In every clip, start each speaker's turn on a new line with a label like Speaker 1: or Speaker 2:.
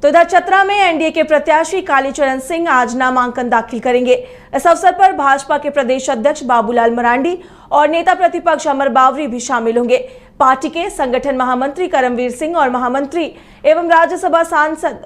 Speaker 1: तो इधर चतरा में एनडीए के प्रत्याशी कालीचरण सिंह आज नामांकन दाखिल करेंगे। इस अवसर पर भाजपा के प्रदेश अध्यक्ष बाबूलाल मरांडी और नेता प्रतिपक्ष अमर बावरी भी शामिल होंगे। पार्टी के संगठन महामंत्री करमवीर सिंह और महामंत्री एवं राज्यसभा सांसद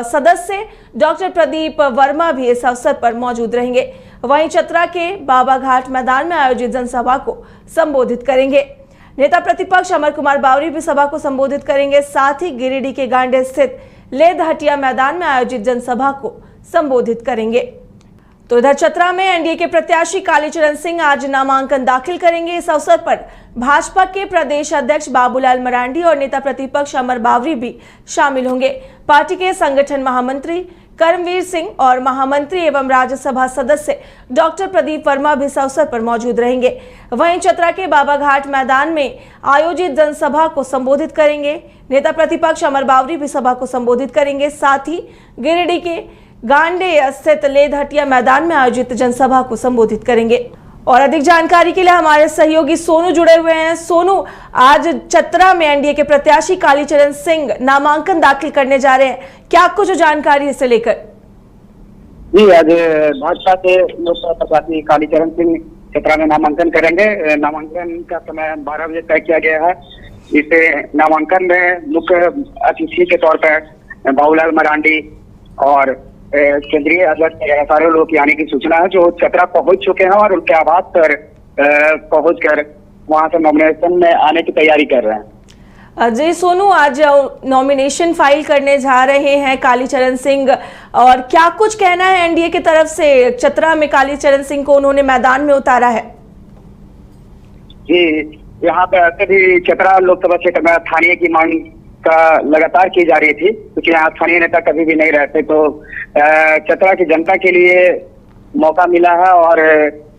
Speaker 1: सदस्य डॉक्टर प्रदीप वर्मा भी इस अवसर पर मौजूद रहेंगे। वहीं चतरा के बाबा घाट मैदान में आयोजित जनसभा को संबोधित करेंगे। नेता प्रतिपक्ष अमर कुमार बावरी भी सभा को संबोधित करेंगे। साथ ही गिरिडीह के गांडे स्थित लेद हटिया मैदान में आयोजित जनसभा को संबोधित करेंगे। तो इधर चतरा में एनडीए के प्रत्याशी कालीचरण सिंह आज नामांकन दाखिल करेंगे। इस अवसर पर भाजपा के प्रदेश अध्यक्ष बाबूलाल मरांडी और नेता प्रतिपक्ष अमर बावरी भी शामिल होंगे। पार्टी के संगठन महामंत्री करमवीर सिंह और महामंत्री एवं राज्यसभा सदस्य डॉक्टर प्रदीप वर्मा भी इस अवसर पर मौजूद रहेंगे। वहीं चतरा के बाबा घाट मैदान में आयोजित जनसभा को संबोधित करेंगे। नेता प्रतिपक्ष अमर बावरी भी सभा को संबोधित करेंगे। साथ ही गिरिडीह के गांडे स्थित लेद हटिया मैदान में आयोजित जनसभा को संबोधित करेंगे। और अधिक जानकारी के लिए हमारे सहयोगी सोनू जुड़े हुए हैं। सोनू, आज चतरा में एनडीए के प्रत्याशी कालीचरण सिंह नामांकन दाखिल करने जा रहे हैं, क्या कुछ जानकारी इसे लेकर?
Speaker 2: जी, आज भाजपा के लोकसभा प्रत्याशी कालीचरण सिंह चतरा में नामांकन करेंगे। नामांकन का समय 12 बजे तय किया गया है। इसे नामांकन में मुख्य अतिथि के तौर पर बाबूलाल मरांडी और केंद्रीय अध्यक्ष सारे लोग आने की सूचना है, जो चतरा पहुंच चुके हैं और उनके आवास पर पहुंचकर वहां से नॉमिनेशन में आने की तैयारी कर रहे हैं।
Speaker 1: जी सोनू, आज नॉमिनेशन फाइल करने जा रहे हैं कालीचरण सिंह, और क्या कुछ कहना है एनडीए की तरफ से? चतरा में कालीचरण सिंह को उन्होंने मैदान में उतारा है।
Speaker 2: जी, यहाँ पे सभी चतरा लोकसभा क्षेत्र में स्थानीय की मांग का लगातार की जा रही थी, क्योंकि यहाँ स्थानीय नेता कभी भी नहीं रहते। तो चतरा की जनता के लिए मौका मिला है और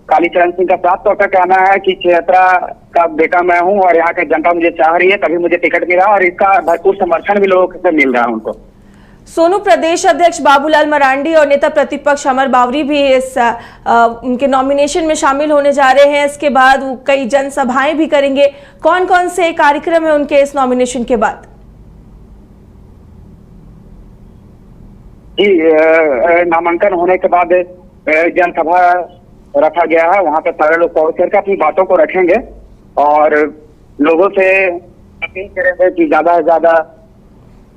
Speaker 2: कालीचरण सिंह का साफ तौर पर कहना है कि चतरा का बेटा मैं हूँ और यहाँ की जनता मुझे चाह रही है, तभी मुझे टिकट मिला और इसका भरपूर समर्थन भी लोगों से मिल रहा है उनको।
Speaker 1: सोनू, प्रदेश अध्यक्ष बाबूलाल मरांडी और नेता प्रतिपक्ष अमर बावरी भी इस उनके नॉमिनेशन में शामिल होने जा रहे हैं। इसके बाद वो कई जनसभाएं भी करेंगे। कौन कौन से कार्यक्रम है उनके इस नॉमिनेशन के बाद?
Speaker 2: जी, नामांकन होने के बाद जनसभा रखा गया है। वहां पे सारे लोग पहुंच करके अपनी बातों को रखेंगे और लोगों से अपील करेंगे कि ज्यादा से ज्यादा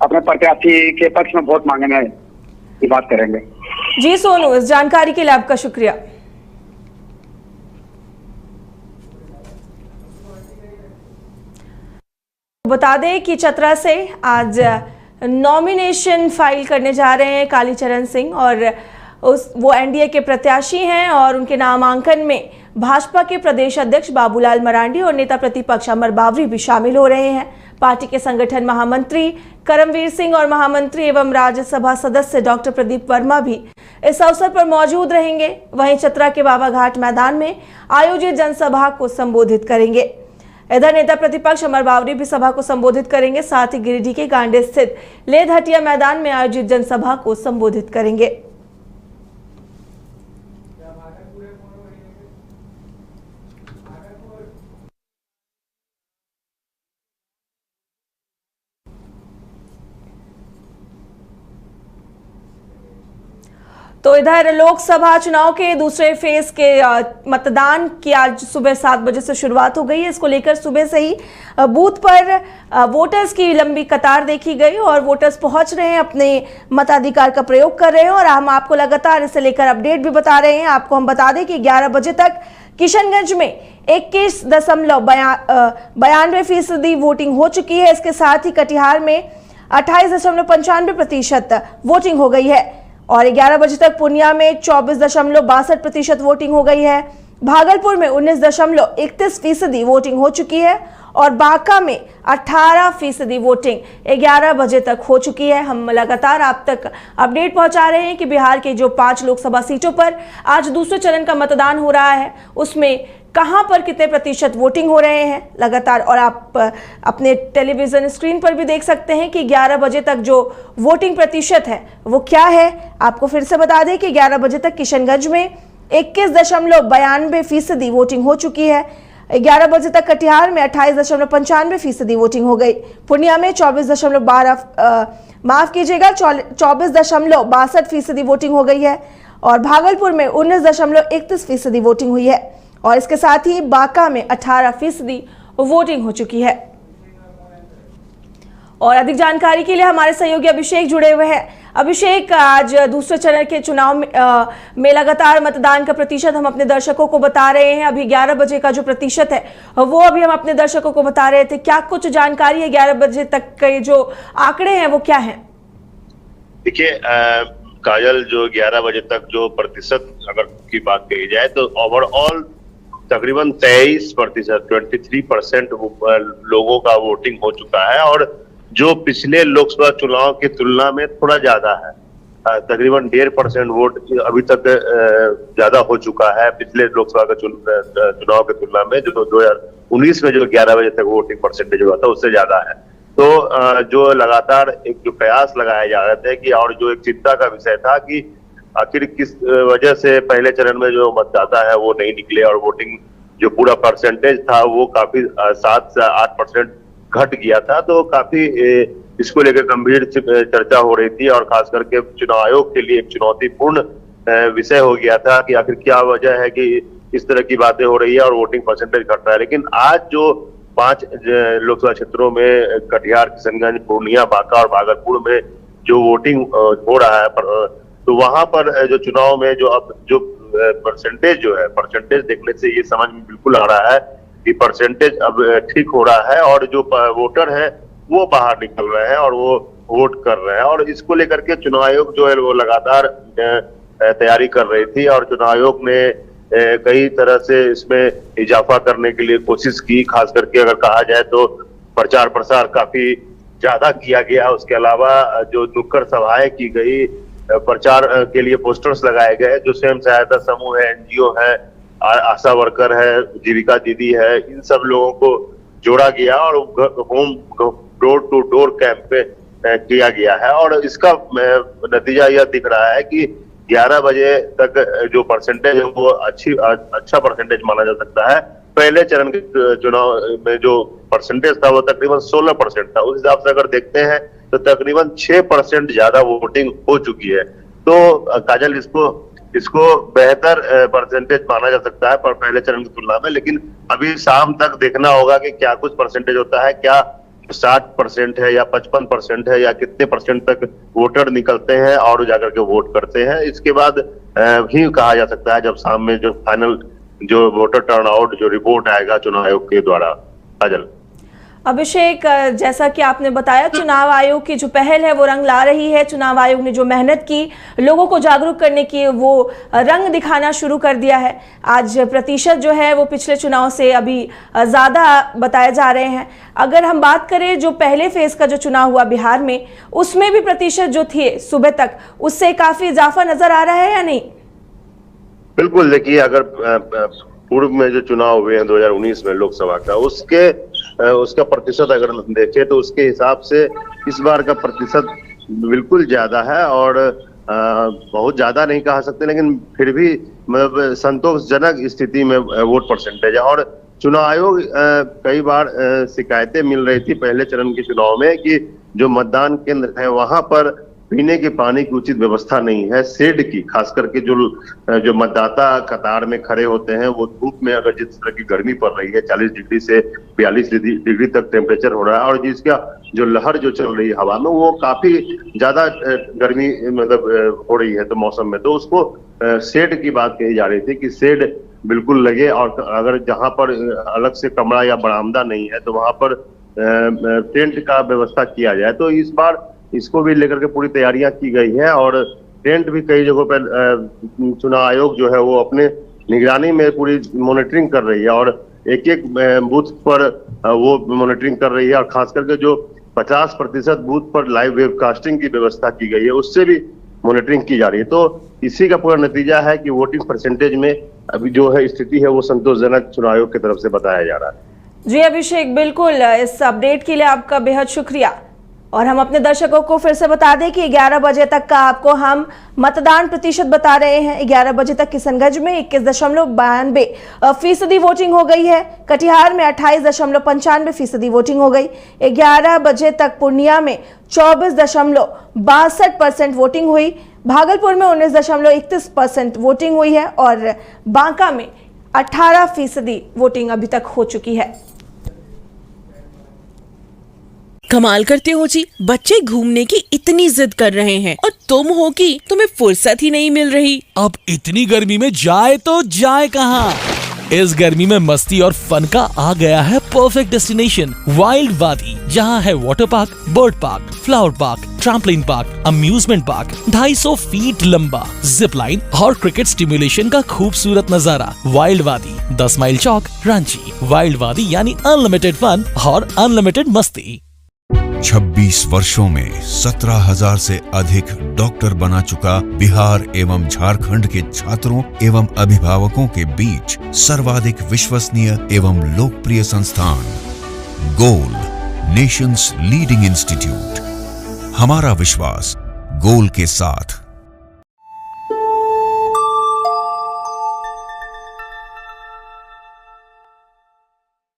Speaker 2: अपने प्रत्याशी के पक्ष में वोट मांगने की बात करेंगे।
Speaker 1: जी सोनू, इस जानकारी के लिए आपका शुक्रिया। बता दें कि चतरा से आज नॉमिनेशन फाइल करने जा रहे हैं कालीचरण सिंह, और वो एनडीए के प्रत्याशी हैं और उनके नामांकन में भाजपा के प्रदेश अध्यक्ष बाबूलाल मरांडी और नेता प्रतिपक्ष अमर बावरी भी शामिल हो रहे हैं। पार्टी के संगठन महामंत्री करमवीर सिंह और महामंत्री एवं राज्यसभा सदस्य डॉक्टर प्रदीप वर्मा भी इस अवसर पर मौजूद रहेंगे। वहीं चतरा के बाबा घाट मैदान में आयोजित जनसभा को संबोधित करेंगे। इधर नेता प्रतिपक्ष अमर बावरी भी सभा को संबोधित करेंगे। साथ ही गिरिडीह के गांडे स्थित लेद हटिया मैदान में आयोजित जनसभा को संबोधित करेंगे। तो इधर लोकसभा चुनाव के दूसरे फेज के मतदान की आज सुबह 7 बजे से शुरुआत हो गई है। इसको लेकर सुबह से ही बूथ पर वोटर्स की लंबी कतार देखी गई और वोटर्स पहुंच रहे हैं, अपने मताधिकार का प्रयोग कर रहे हैं। और हम आपको लगातार इसे लेकर अपडेट भी बता रहे हैं। आपको हम बता दें कि 11 बजे तक किशनगंज में 21.92% वोटिंग हो चुकी है। इसके साथ ही कटिहार में 28.95% वोटिंग हो गई है और 11 बजे तक पूर्णिया में 24.62% वोटिंग हो गई है। भागलपुर में 19.31% वोटिंग हो चुकी है और बांका में 18% वोटिंग 11 बजे तक हो चुकी है। हम लगातार आप तक अपडेट पहुंचा रहे हैं कि बिहार के जो 5 लोकसभा सीटों पर आज दूसरे चरण का मतदान हो रहा है, उसमें कहां पर कितने प्रतिशत वोटिंग हो रहे हैं लगातार। और आप अपने टेलीविजन स्क्रीन पर भी देख सकते हैं कि 11 बजे तक जो वोटिंग प्रतिशत है वो क्या है। आपको फिर से बता दें कि 11 बजे तक किशनगंज में 21.92% वोटिंग हो चुकी है। 11 बजे तक कटिहार में 28.95% वोटिंग हो गई। पूर्णिया में 24.62% वोटिंग हो गई है और भागलपुर में 19.31% वोटिंग हुई है और इसके साथ ही बांका में 18% वोटिंग हो चुकी है। और अधिक जानकारी के लिए हमारे सहयोगी अभिषेक जुड़े हुए हैं। अभिषेक, आज दूसरे चरण के चुनाव में लगातार मतदान का प्रतिशत हम अपने दर्शकों को बता रहे हैं। अभी 11 बजे का जो प्रतिशत है वो अभी हम अपने दर्शकों को बता रहे थे। क्या कुछ जानकारी है 11 बजे तक के जो आंकड़े हैं वो क्या है?
Speaker 3: देखिए काजल, जो 11 बजे तक जो प्रतिशत अगर की बात कही जाए तो ओवरऑल तकरीबन 23%, 23% लोगों का वोटिंग हो चुका है और जो पिछले लोकसभा चुनाव की तुलना में थोड़ा ज्यादा है। तकरीबन 1.5% वोट अभी तक ज्यादा हो चुका है पिछले लोकसभा के चुनाव की तुलना में। जो 2019 में जो 11 बजे तक वोटिंग परसेंटेज हुआ था उससे ज्यादा है। तो जो लगातार एक जो प्रयास लगाए जा रहे थे कि और जो एक चिंता का विषय था कि आखिर किस वजह से पहले चरण में जो मतदाता है वो नहीं निकले और वोटिंग जो पूरा परसेंटेज था वो काफी 7 से 8% घट गया था। तो काफी इसको लेकर गंभीर चर्चा हो रही थी और खास करके चुनाव आयोग के लिए एक चुनौतीपूर्ण विषय हो गया था कि आखिर क्या वजह है कि इस तरह की बातें हो रही है और वोटिंग परसेंटेज घट रहा है। लेकिन आज जो 5 लोकसभा क्षेत्रों में कटिहार, किशनगंज, पूर्णिया, बांका और भागलपुर में जो वोटिंग हो रहा है तो वहां पर जो चुनाव में जो अब जो परसेंटेज जो है, परसेंटेज देखने से ये समझ में बिल्कुल आ रहा है कि परसेंटेज अब ठीक हो रहा है और जो वोटर है वो बाहर निकल रहे हैं और वो वोट कर रहे हैं। और इसको लेकर के चुनाव आयोग जो है वो लगातार तैयारी कर रही थी और चुनाव आयोग ने कई तरह से इसमें इजाफा करने के लिए कोशिश की। खास करके अगर कहा जाए तो प्रचार प्रसार काफी ज्यादा किया गया। उसके अलावा जो नुक्कड़ सभाएं की गई, प्रचार के लिए पोस्टर्स लगाए गए। जो स्वयं सहायता समूह है, एनजीओ है, आशा वर्कर है, जीविका दीदी है, इन सब लोगों को जोड़ा गया और home door to door campaign किया गया है। और इसका नतीजा यह दिख रहा है कि 11 बजे तक जो परसेंटेज है वो अच्छा परसेंटेज माना जा सकता है। पहले चरण के चुनाव में जो परसेंटेज था वो तकरीबन 16% था। उस हिसाब से अगर देखते हैं तो तकरीबन 6% ज्यादा वोटिंग हो चुकी है। तो काजल, इसको बेहतर परसेंटेज माना जा सकता है पर पहले चरण की तुलना में। लेकिन अभी शाम तक देखना होगा कि क्या कुछ परसेंटेज होता है, क्या 60% है या 55% है या कितने परसेंट तक वोटर निकलते हैं और जाकर के वोट करते हैं। इसके बाद ही कहा जा सकता है जब शाम में जो फाइनल जो वोटर टर्नआउट जो रिपोर्ट आएगा चुनाव आयोग के द्वारा। काजल।
Speaker 1: अभिषेक, जैसा कि आपने बताया, चुनाव आयोग की जो पहल है वो रंग ला रही है। चुनाव आयोग ने जो मेहनत की लोगों को जागरूक करने की वो रंग दिखाना शुरू कर दिया है। आज प्रतिशत जो है वो पिछले चुनाव से अभी ज़्यादा बताए जा रहे हैं। अगर हम बात करें जो पहले फेज का जो चुनाव हुआ बिहार में, उसमें भी प्रतिशत जो थे सुबह तक उससे काफ़ी इजाफा नज़र आ रहा है या नहीं?
Speaker 3: बिल्कुल, देखिए अगर पूर्व में जो चुनाव हुए हैं 2019 में लोकसभा का, उसका प्रतिशत अगर देखें तो उसके हिसाब से इस बार का प्रतिशत बिल्कुल ज्यादा है और बहुत ज्यादा नहीं कहा सकते लेकिन फिर भी मतलब संतोषजनक स्थिति में वोट परसेंटेज है। और चुनाव आयोग कई बार शिकायतें मिल रही थी पहले चरण के चुनाव में कि जो मतदान केंद्र है वहां पर पीने के पानी की उचित व्यवस्था नहीं है, शेड की। खास करके जो मतदाता कतार में खड़े होते हैं वो धूप में अगर जिस तरह की गर्मी पड़ रही है, 40 डिग्री से 42 डिग्री तक टेम्परेचर हो रहा है और जिसका जो लहर जो चल रही है हवा में वो काफी ज्यादा गर्मी मतलब हो रही है तो मौसम में, तो उसको शेड की बात कही जा रही थी कि शेड बिल्कुल लगे और अगर जहां पर अलग से कमरा या बरामदा नहीं है तो वहां पर टेंट का व्यवस्था किया जाए। तो इस बार इसको भी लेकर के पूरी तैयारियां की गई है और टेंट भी कई जगहों पर चुनाव आयोग जो है वो अपने निगरानी में पूरी मॉनिटरिंग कर रही है और एक बूथ पर वो मॉनिटरिंग कर रही है और खास करके जो 50% बूथ पर लाइव वेबकास्टिंग की व्यवस्था की गई है उससे भी मॉनिटरिंग की जा रही है। तो इसी का पूरा नतीजा है कि वोटिंग परसेंटेज में अभी जो है स्थिति है वो संतोषजनक चुनाव आयोग की तरफ से बताया जा रहा है।
Speaker 1: जी अभिषेक, बिल्कुल, इस अपडेट के लिए आपका बेहद शुक्रिया और हम अपने दर्शकों को फिर से बता दें कि 11 बजे तक का आपको हम मतदान प्रतिशत बता रहे हैं। 11 बजे तक किशनगंज में 21.92% वोटिंग हो गई है। कटिहार में 28.95% वोटिंग हो गई। 11 बजे तक पूर्णिया में 24.62% वोटिंग हुई। भागलपुर में 19.31% वोटिंग हुई है और बांका में 18% वोटिंग अभी तक हो चुकी है।
Speaker 4: कमाल करते हो जी, बच्चे घूमने की इतनी जिद कर रहे हैं और तुम हो कि तुम्हें फुर्सत ही नहीं मिल रही।
Speaker 5: अब इतनी गर्मी में जाए तो जाए कहाँ? इस गर्मी में मस्ती और फन का आ गया है परफेक्ट डेस्टिनेशन वाइल्ड वादी, जहाँ है water park, bird park, flower park, trampoline park, amusement park, 250 feet लंबा, जिप लाइन और क्रिकेट स्टिमुलेशन का खूबसूरत नजारा। वाइल्ड वादी, 10 माइल चौक, रांची। वाइल्ड वादी यानी अनलिमिटेड फन और अनलिमिटेड मस्ती।
Speaker 6: 26 वर्षों में 17,000 से अधिक डॉक्टर बना चुका बिहार एवं झारखंड के छात्रों एवं अभिभावकों के बीच सर्वाधिक विश्वसनीय एवं लोकप्रिय संस्थान गोल, नेशंस लीडिंग इंस्टीट्यूट। हमारा विश्वास गोल के साथ।